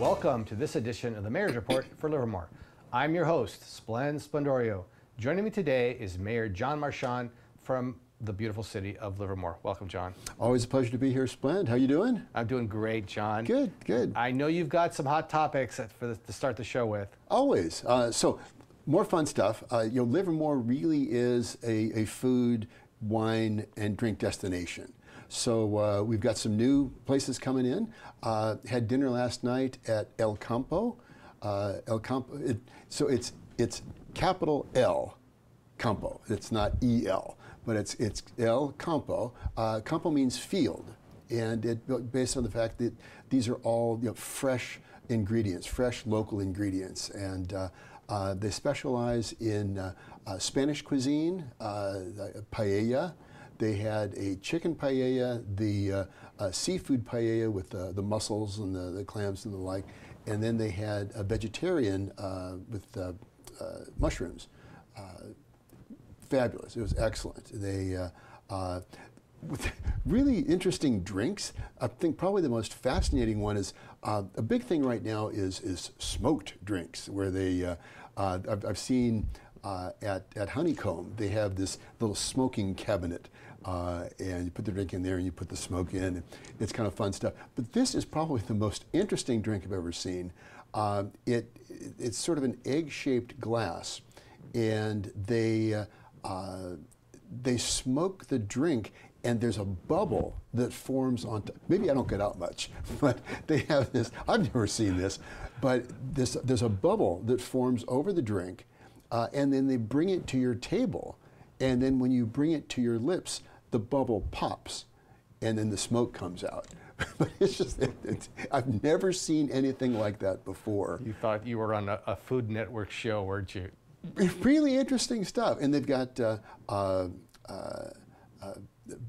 Welcome to this edition of the Mayor's Report for Livermore. I'm your host, Splendorio. Joining me today is Mayor John Marchand from the beautiful city of Livermore. Welcome, John. Always a pleasure to be here, Splend. How you doing? I'm doing great, John. Good, good. I know you've got some hot topics to start the show with. Always. So more fun stuff. Livermore really is a food, wine, and drink destination. So we've got some new places coming in. Had dinner last night at El Campo. So it's capital L, Campo. It's not E-L, but it's El Campo. Campo means field, and it based on the fact that these are all fresh ingredients, fresh local ingredients, and they specialize in Spanish cuisine, paella. They had a chicken paella, the seafood paella with the mussels and the clams and the like, and then they had a vegetarian with mushrooms. Fabulous. It was excellent. They with really interesting drinks. I think probably the most fascinating one is a big thing right now is smoked drinks, where they I've seen at Honeycomb, they have this little smoking cabinet, and you put the drink in there and you put the smoke in. And it's kind of fun stuff. But this is probably the most interesting drink I've ever seen. It's sort of an egg-shaped glass, and they smoke the drink, and there's a bubble that forms on top. Maybe I don't get out much, but they have this. I've never seen this, but there's a bubble that forms over the drink, and then they bring it to your table, and then when you bring it to your lips, the bubble pops, and then the smoke comes out. But it's just, I've never seen anything like that before. You thought you were on a Food Network show, weren't you? Really interesting stuff. And they've got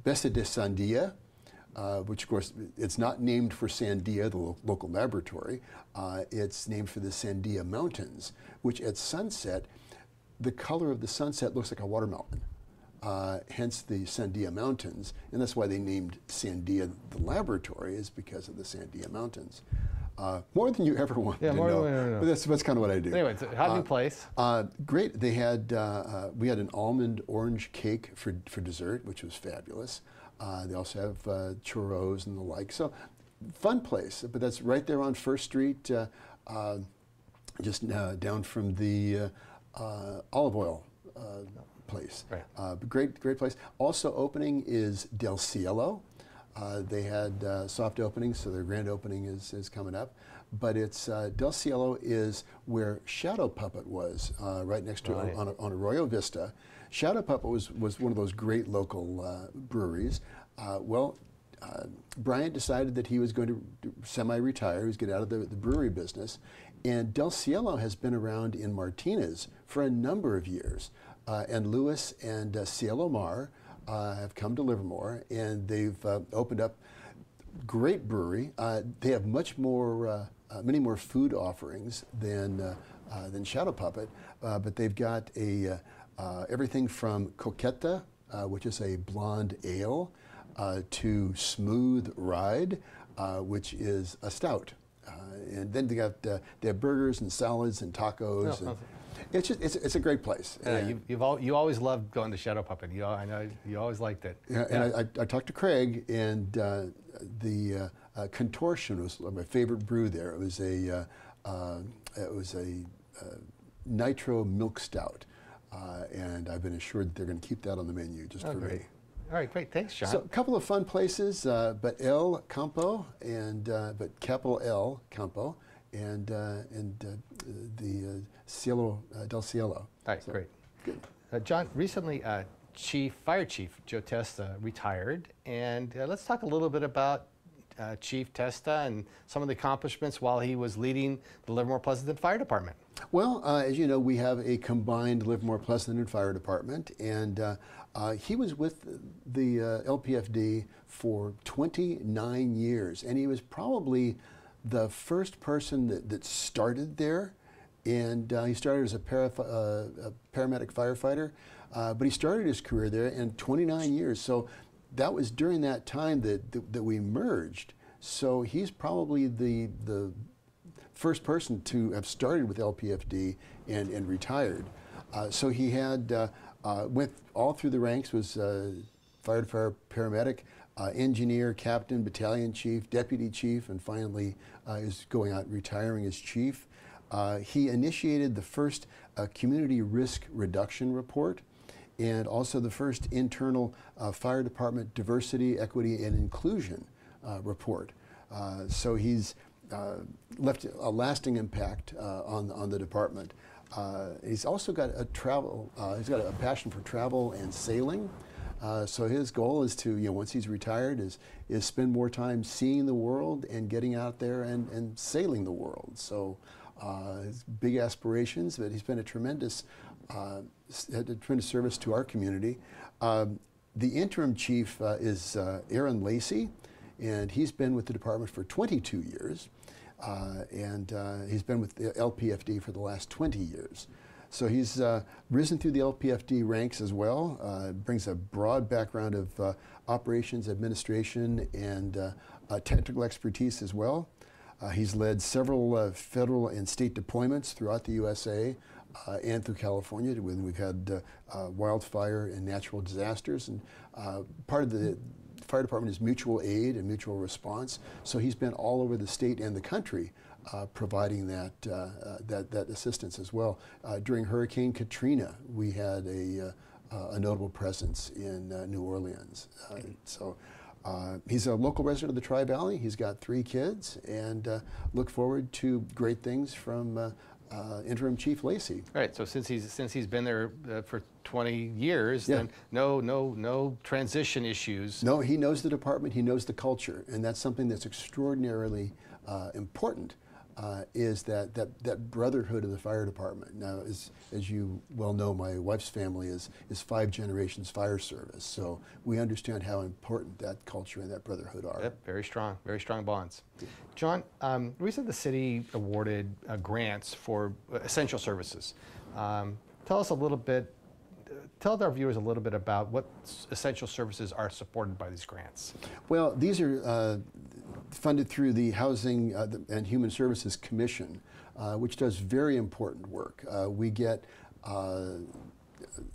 Besa de Sandia, which of course, it's not named for Sandia, the local laboratory. It's named for the Sandia Mountains, which at sunset, the color of the sunset looks like a watermelon. Hence the Sandia Mountains, and that's why they named Sandia the laboratory, is because of the Sandia Mountains. More than you ever wanted to know. But that's kind of what I do. Anyway, it's a hot new place. Great. They had we had an almond orange cake for dessert, which was fabulous. They also have churros and the like. So fun place. But that's right there on First Street, just down from the olive oil place. Right. Great place. Also opening is Del Cielo. They had soft openings, so their grand opening is coming up. But it's Del Cielo is where Shadow Puppet was, right next to on Arroyo Vista. Shadow Puppet was one of those great local breweries. Bryant decided that he was going to semi-retire. He was going to get out of the brewery business. And Del Cielo has been around in Martinez for a number of years. And Lewis and Cielo Mar have come to Livermore, and they've opened up great brewery. They have many more food offerings than Shadow Puppet, but they've got everything from Coqueta, which is a blonde ale, to Smooth Ride, which is a stout. And then they have burgers and salads and tacos. And it's a great place. You always loved going to Shadow Puppet. I know you always liked it. Yeah, and I talked to Craig, and the Contortion was my favorite brew there. It was a nitro milk stout, and I've been assured that they're going to keep that on the menu just for me. All right, great. Thanks, John. So a couple of fun places, but El Campo but capital L Campo, and the Cielo, Del Cielo. All right, great. Good. John, recently Fire Chief Joe Testa retired, and let's talk a little bit about Chief Testa and some of the accomplishments while he was leading the Livermore Pleasanton Fire Department. Well, as you know, we have a combined Livermore Pleasanton Fire Department, and he was with the LPFD for 29 years, and he was probably the first person that started there. And he started as a paramedic firefighter, but he started his career there in 29 years. So that was during that time that we merged. So he's probably the first person to have started with LPFD and retired. So he had went all through the ranks, was firefighter, paramedic, engineer, captain, battalion chief, deputy chief, and finally is going out retiring as chief. He initiated the first community risk reduction report, and also the first internal fire department diversity, equity, and inclusion report. So he's left a lasting impact on the department. He's also got he's got a passion for travel and sailing. So his goal is to, once he's retired, is spend more time seeing the world and getting out there and sailing the world. So his big aspirations, but he's been a tremendous service to our community. The interim chief is Aaron Lacey, and he's been with the department for 22 years, and he's been with the LPFD for the last 20 years. So he's risen through the LPFD ranks as well, brings a broad background of operations, administration, and technical expertise as well. He's led several federal and state deployments throughout the USA and through California when we've had wildfire and natural disasters. And part of the fire department is mutual aid and mutual response. So he's been all over the state and the country providing that assistance as well. During Hurricane Katrina, we had a notable presence in New Orleans. He's a local resident of the Tri-Valley. He's got 3 kids, and look forward to great things from Interim Chief Lacey. Right. So since he's been there for 20 years, then no transition issues. No, he knows the department. He knows the culture, and that's something that's extraordinarily important. Is that brotherhood of the fire department. Now, as you well know, my wife's family is 5 generations fire service, so we understand how important that culture and that brotherhood are. Yep, very strong bonds. John, recently the city awarded grants for essential services. Tell us a little bit, tell our viewers a little bit about what essential services are supported by these grants. Well, these are funded through the Housing and Human Services Commission, which does very important work. We get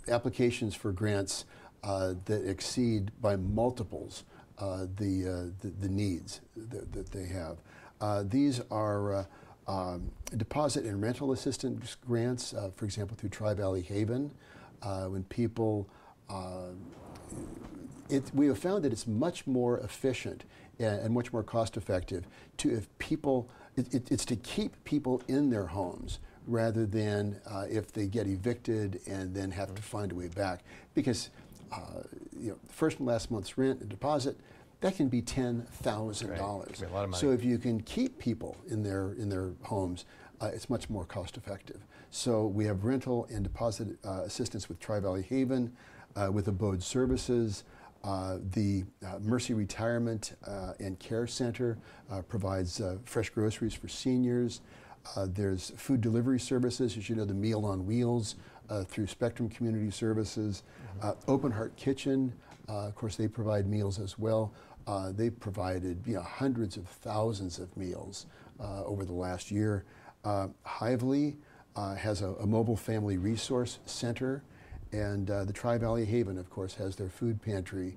applications for grants that exceed by multiples the needs that they have. These are deposit and rental assistance grants, for example, through Tri-Valley Haven. When people, we have found that it's much more efficient and much more cost-effective it's to keep people in their homes rather than if they get evicted and then have to find a way back. Because first and last month's rent and deposit, that can be $10,000. Right. A lot of money. So if you can keep people in their homes, it's much more cost-effective. So we have rental and deposit assistance with Tri-Valley Haven, with Abode Services. The Mercy Retirement and Care Center provides fresh groceries for seniors. There's food delivery services, as you know, the Meal on Wheels through Spectrum Community Services. Open Heart Kitchen, of course, they provide meals as well. They provided hundreds of thousands of meals over the last year. Hively has a mobile family resource center. And the Tri-Valley Haven, of course, has their food pantry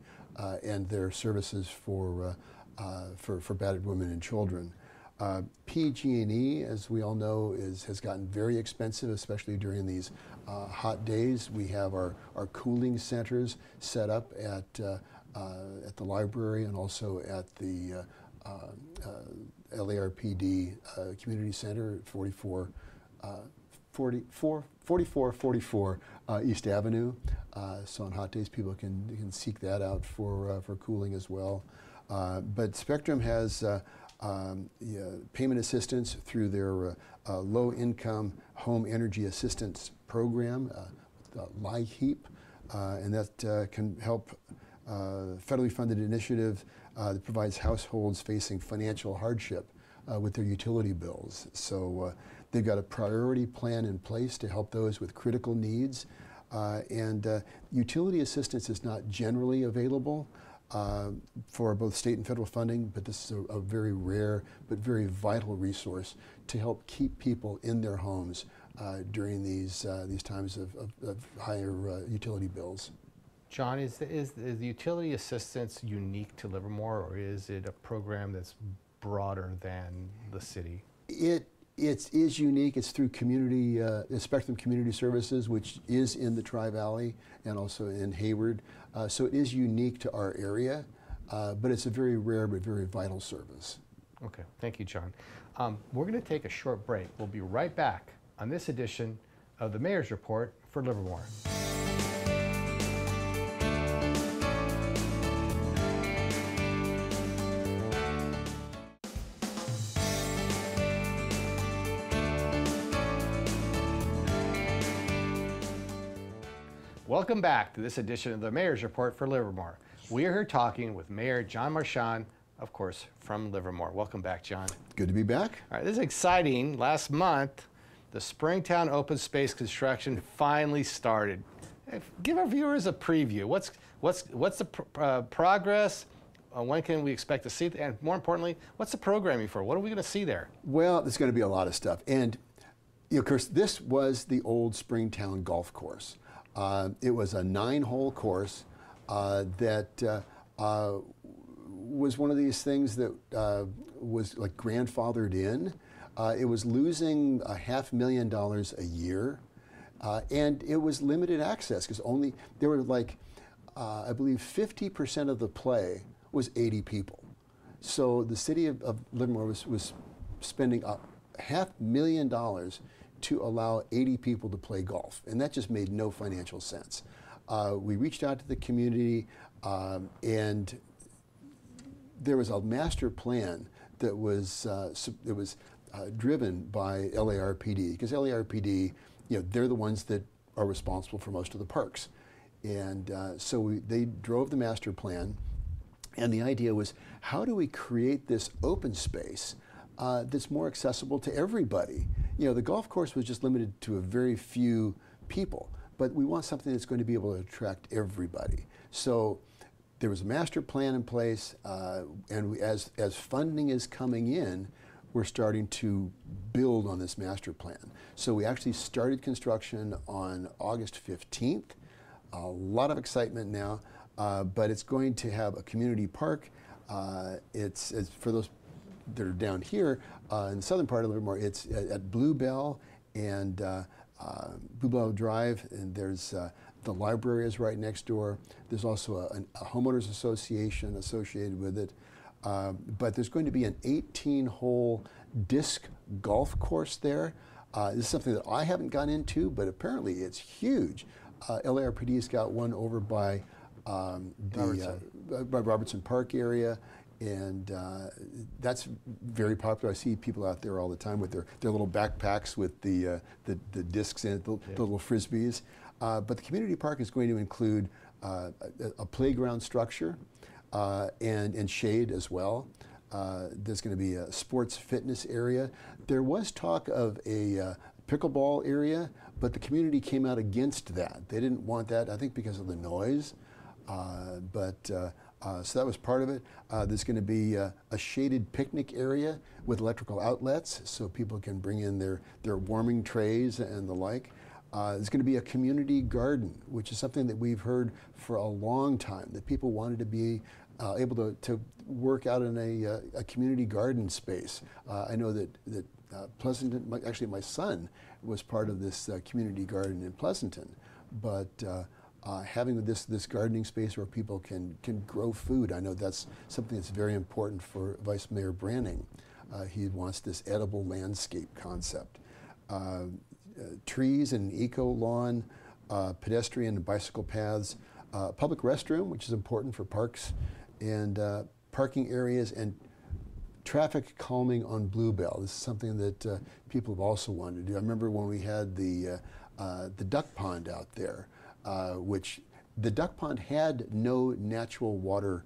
and their services for battered women and children. PG&E, as we all know, has gotten very expensive, especially during these hot days. We have our cooling centers set up at the library and also at the LARPD Community Center at 4444 East Avenue. So on hot days, people can seek that out for cooling as well. But Spectrum has payment assistance through their low-income home energy assistance program, LIHEAP, and that can help federally funded initiative that provides households facing financial hardship with their utility bills. So they've got a priority plan in place to help those with critical needs. And utility assistance is not generally available for both state and federal funding, but this is a very rare but very vital resource to help keep people in their homes during these times of higher utility bills. John, is the utility assistance unique to Livermore, or is it a program that's broader than the city? It is unique. It's through Spectrum Community Services, which is in the Tri-Valley and also in Hayward. So it is unique to our area, but it's a very rare but very vital service. Okay, thank you, John. We're going to take a short break. We'll be right back on this edition of the Mayor's Report for Livermore. Welcome back to this edition of the Mayor's Report for Livermore. We are here talking with Mayor John Marchand, of course, from Livermore. Welcome back, John. Good to be back. All right, this is exciting. Last month, the Springtown open space construction finally started. Give our viewers a preview. What's the progress? When can we expect to see it? And more importantly, what's the programming for? What are we going to see there? Well, there's going to be a lot of stuff. And of course, this was the old Springtown golf course. It was a 9-hole course that was one of these things that was like grandfathered in. It was losing $500,000 a year, and it was limited access because there were like, I believe 50% of the play was 80 people. So the city of Livermore was spending $500,000 to allow 80 people to play golf, and that just made no financial sense. We reached out to the community, and there was a master plan that was driven by LARPD, because LARPD, they're the ones that are responsible for most of the parks, and so they drove the master plan, and the idea was, how do we create this open space that's more accessible to everybody? The golf course was just limited to a very few people, but we want something that's going to be able to attract everybody. So there was a master plan in place, and as funding is coming in, we're starting to build on this master plan. So we actually started construction on August 15th. A lot of excitement now, but it's going to have a community park. It's for those that are down here in the southern part of Livermore, it's at Bluebell and Bluebell Drive, and there's the library is right next door. There's also a homeowners association associated with it, but there's going to be an 18-hole disc golf course there. This is something that I haven't gone into, but apparently it's huge. LARPD's got one over by Robertson Park area, and that's very popular. I see people out there all the time with their little backpacks with the discs in it, the little frisbees. But the community park is going to include a playground structure and shade as well. There's going to be a sports fitness area. There was talk of a pickleball area, but the community came out against that. They didn't want that, I think because of the noise. So that was part of it. There's going to be a shaded picnic area with electrical outlets so people can bring in their warming trays and the like. There's going to be a community garden, which is something that we've heard for a long time, that people wanted to be able to work out in a community garden space. I know that Pleasanton, actually my son was part of this community garden in Pleasanton, but having this gardening space where people can grow food, I know that's something that's very important for Vice Mayor Branning. He wants this edible landscape concept. Trees and eco lawn, pedestrian and bicycle paths, public restroom, which is important for parks, and parking areas, and traffic calming on Bluebell. This is something that people have also wanted to do. I remember when we had the duck pond out there, which the duck pond had no natural water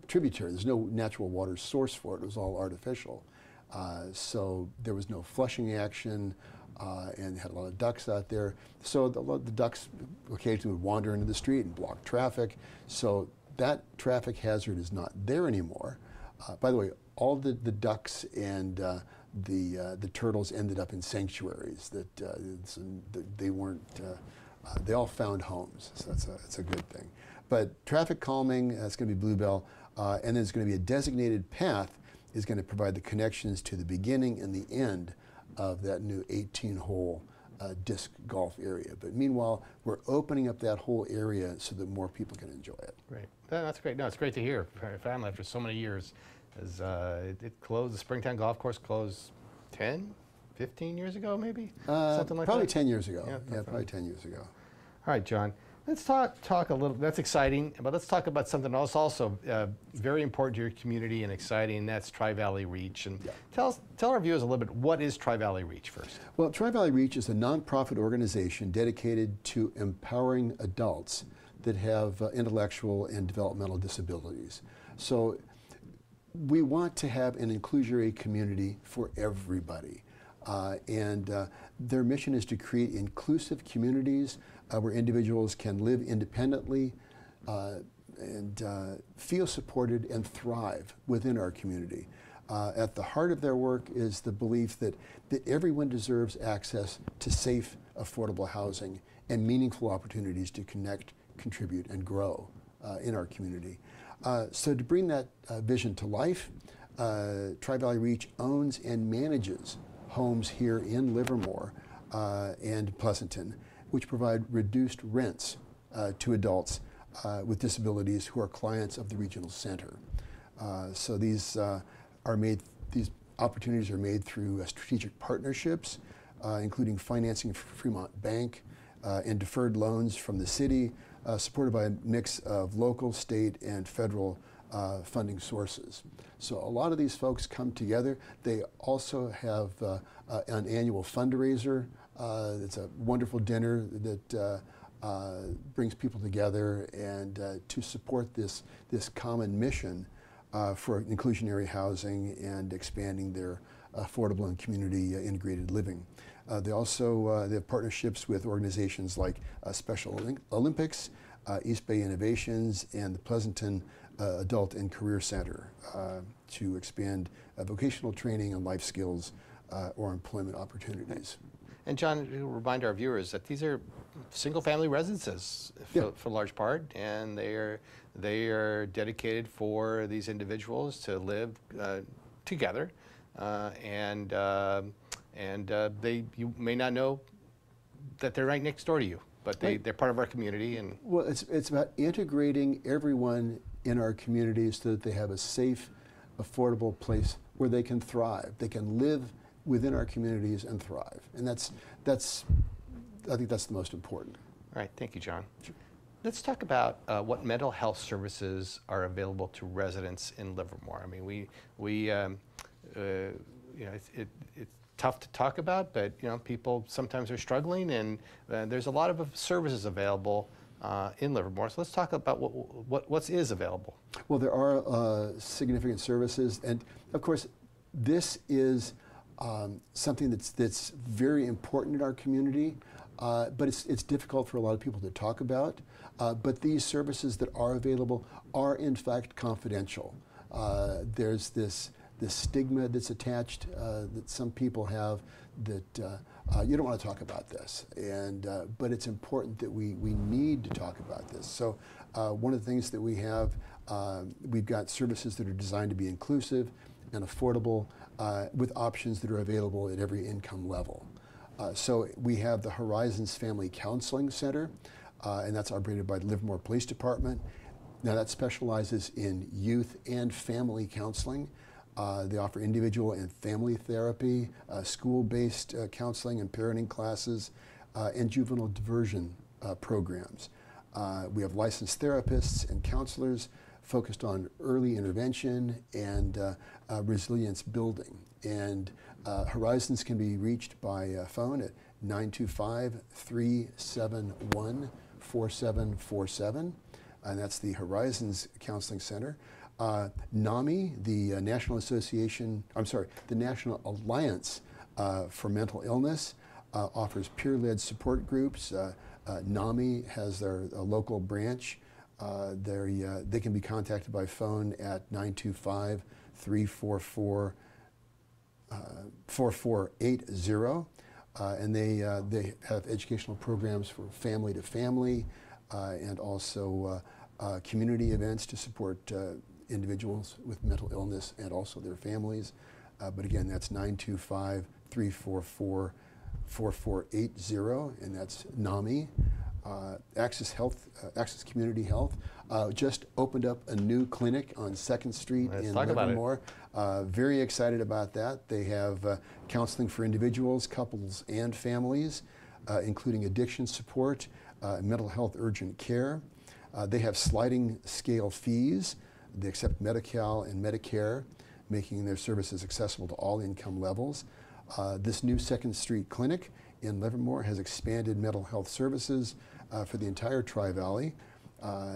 tributary. There's no natural water source for it. It was all artificial. So there was no flushing action, and had a lot of ducks out there. So the ducks occasionally would wander into the street and block traffic. So that traffic hazard is not there anymore. By the way, all the ducks and the turtles ended up in sanctuaries they weren't. They all found homes, so that's a good thing. But traffic calming, that's going to be Bluebell, and then it's going to be a designated path is going to provide the connections to the beginning and the end of that new 18-hole disc golf area. But meanwhile, we're opening up that whole area so that more people can enjoy it. Great. That's great. No, it's great to hear. Family after so many years, as it closed. The Springtown Golf Course closed 10, 15 years ago, maybe something like probably that. 10 years ago. Yeah, Probably 10 years ago. All right, John. Let's talk a little. That's exciting, but let's talk about something else also very important to your community and exciting. And that's Tri-Valley Reach. And tell our viewers a little bit, what is Tri-Valley Reach first? Well, Tri-Valley Reach is a nonprofit organization dedicated to empowering adults that have intellectual and developmental disabilities. So we want to have an inclusionary community for everybody. Their mission is to create inclusive communities where individuals can live independently and feel supported and thrive within our community. At the heart of their work is the belief that everyone deserves access to safe, affordable housing and meaningful opportunities to connect, contribute, and grow in our community. So to bring that vision to life, Tri-Valley Reach owns and manages homes here in Livermore and Pleasanton, which provide reduced rents to adults with disabilities who are clients of the regional center. So these opportunities are made through strategic partnerships, including financing from Fremont Bank and deferred loans from the city, supported by a mix of local, state, and federal funding sources. So a lot of these folks come together. They also have an annual fundraiser. It's a wonderful dinner that brings people together and to support this common mission for inclusionary housing and expanding their affordable and community integrated living. They have partnerships with organizations like Special Olympics, East Bay Innovations, and the Pleasanton Adult and Career Center to expand vocational training and life skills or employment opportunities. And John, to remind our viewers that these are single-family residences for large part, and they are dedicated for these individuals to live together, you may not know that they're right next door to you, but they're part of our community. And well, it's about integrating everyone in our community so that they have a safe, affordable place where they can thrive. They can live within our communities and thrive. And I think that's the most important. All right, thank you, John. Sure. Let's talk about what mental health services are available to residents in Livermore. I mean, it's tough to talk about, but people sometimes are struggling, and there's a lot of services available in Livermore. So let's talk about what is available. Well, there are significant services, and of course, this is something that's very important in our community, but it's difficult for a lot of people to talk about. But these services that are available are in fact confidential. There's this stigma that's attached that some people have that you don't want to talk about this, but it's important that we need to talk about this. So one of the things that we have, we've got services that are designed to be inclusive and affordable with options that are available at every income level. So we have the Horizons Family Counseling Center, and that's operated by the Livermore Police Department. Now that specializes in youth and family counseling. They offer individual and family therapy, school-based counseling and parenting classes, and juvenile diversion programs. We have licensed therapists and counselors focused on early intervention and resilience building. And Horizons can be reached by phone at 925-371-4747, and that's the Horizons Counseling Center. NAMI, the National Alliance for Mental Illness, offers peer-led support groups. NAMI has their local branch They can be contacted by phone at 925-344-4480. And they have educational programs for family to family and also community events to support individuals with mental illness and also their families. But again, that's 925-344-4480, and that's NAMI. Access Community Health just opened up a new clinic on 2nd Street in Livermore. Very excited about that. They have counseling for individuals, couples, and families, including addiction support, mental health urgent care. They have sliding scale fees. They accept Medi-Cal and Medicare, making their services accessible to all income levels. This new 2nd Street clinic in Livermore has expanded mental health services for the entire Tri-Valley.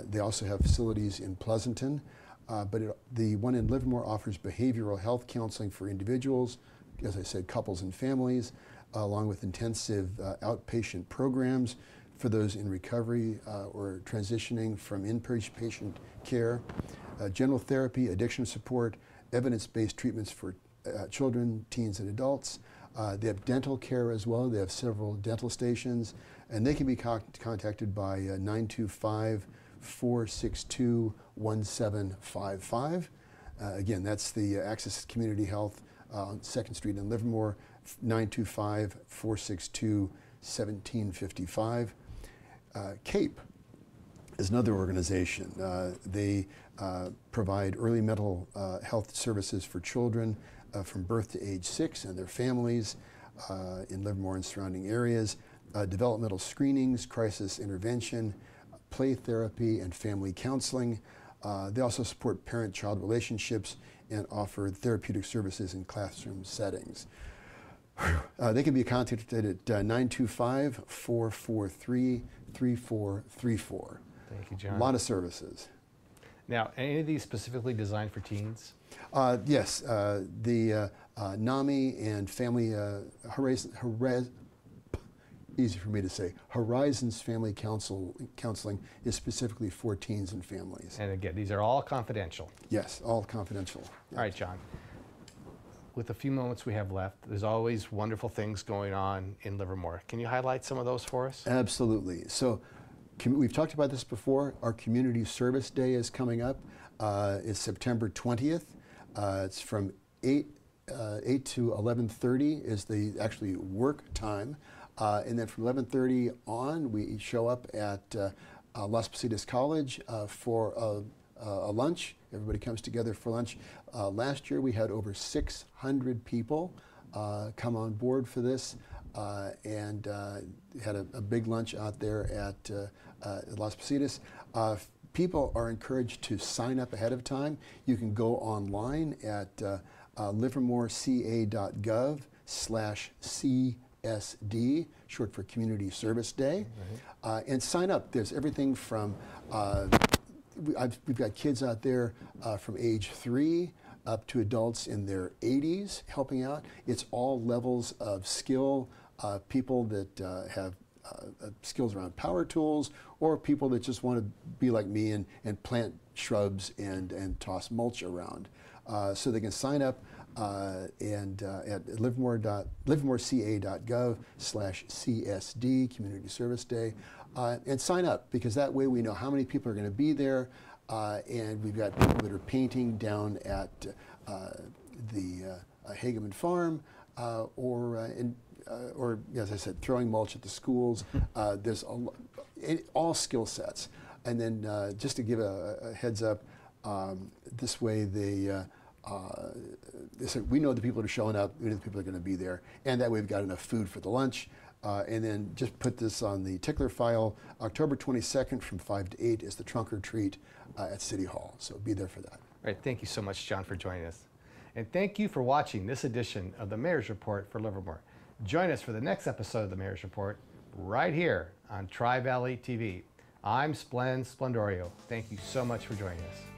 They also have facilities in Pleasanton, but the one in Livermore offers behavioral health counseling for individuals, as I said, couples and families, along with intensive outpatient programs for those in recovery or transitioning from inpatient care, general therapy, addiction support, evidence-based treatments for children, teens, and adults. They have dental care as well. They have several dental stations, and they can be contacted by 925-462-1755. Again, that's the Access Community Health on 2nd Street in Livermore, 925-462-1755. CAPE is another organization. They provide early mental health services for children from birth to age 6 and their families in Livermore and surrounding areas, developmental screenings, crisis intervention, play therapy, and family counseling. They also support parent-child relationships and offer therapeutic services in classroom settings. They can be contacted at 925-443-3434. Thank you, John. A lot of services. Now, any of these specifically designed for teens? Yes, the NAMI and Family easy for me to say, Horizons Family Counseling is specifically for teens and families. And again, these are all confidential. Yes, all confidential. All right, John. With the few moments we have left, there's always wonderful things going on in Livermore. Can you highlight some of those for us? Absolutely. So we've talked about this before. Our Community Service Day is coming up. It's September 20th. It's from 8 to 11:30 is the actually work time. And then from 11:30 on, we show up at Las Positas College for a lunch. Everybody comes together for lunch. Last year we had over 600 people come on board for this and had a big lunch out there at Las Positas. People are encouraged to sign up ahead of time. You can go online at livermoreca.gov/CSD, short for Community Service Day, and sign up. There's everything from we've got kids out there from age 3 up to adults in their 80s helping out. It's all levels of skill, people that have skills around power tools, or people that just want to be like me and plant shrubs and toss mulch around. So they can sign up and at livermoreca.gov/CSD, Community Service Day, and sign up, because that way we know how many people are going to be there, and we've got people that are painting down at the Hageman Farm, or as I said, throwing mulch at the schools. There's all skill sets. And then just to give a heads up, this way they said, we know the people that are showing up, we know the people that are going to be there, and that way we've got enough food for the lunch. And then just put this on the tickler file. October 22nd from 5 to 8 is the trunk or treat at City Hall. So be there for that. All right, thank you so much, John, for joining us. And thank you for watching this edition of the Mayor's Report for Livermore. Join us for the next episode of the Mayor's Report right here on Tri-Valley TV. I'm Splendorio. Thank you so much for joining us.